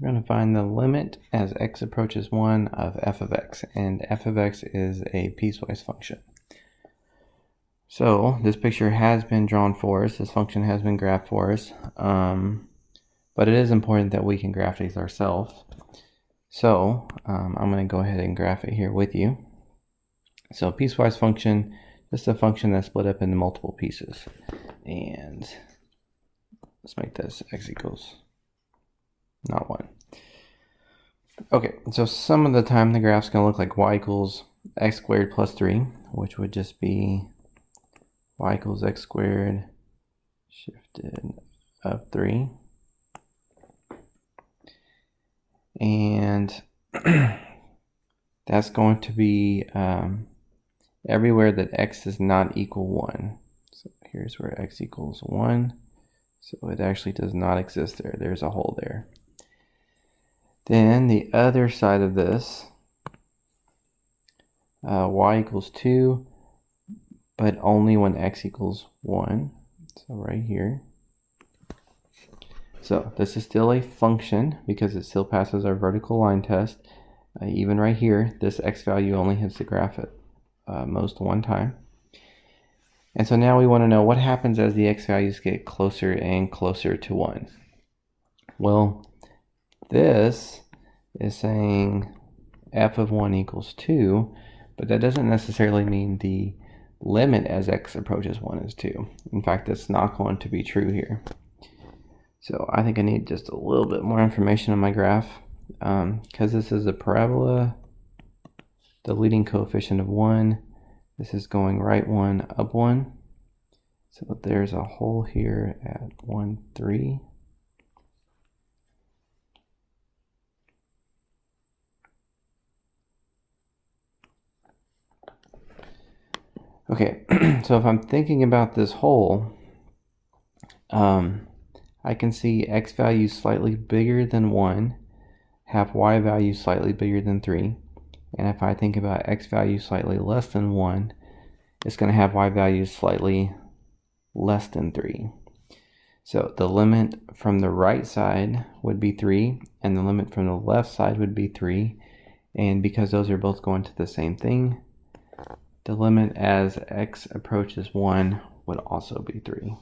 we're going to find the limit as x approaches 1 of f of x, and f of x is a piecewise function. So this picture has been drawn for us, this function has been graphed for us, but it is important that we can graph these ourselves. So I'm going to go ahead and graph it here with you. So piecewise function, this is a function that's split up into multiple pieces, and let's make this x equals not 1. Okay, so some of the time the graph's going to look like y equals x squared plus 3, which would just be y equals x squared shifted up 3. And that's going to be everywhere that x does not equal 1. So here's where x equals 1. So it actually does not exist there. There's a hole there. Then the other side of this, y equals 2, but only when x equals 1. So right here. So this is still a function because it still passes our vertical line test. Even right here, this x value only hits the graph at most one time. And so now we want to know what happens as the x values get closer and closer to 1. Well, this is saying f of 1 equals 2, but that doesn't necessarily mean the limit as x approaches 1 is 2. In fact, that's not going to be true here. So I think I need just a little bit more information on my graph, because this is a parabola, the leading coefficient of 1. This is going right 1, up 1. So there's a hole here at 1, 3. Okay, so if I'm thinking about this hole, I can see x value slightly bigger than 1, have y value slightly bigger than 3. And if I think about x value slightly less than 1, it's going to have y value slightly less than 3. So the limit from the right side would be 3, and the limit from the left side would be 3. And because those are both going to the same thing, the limit as x approaches 1 would also be 3.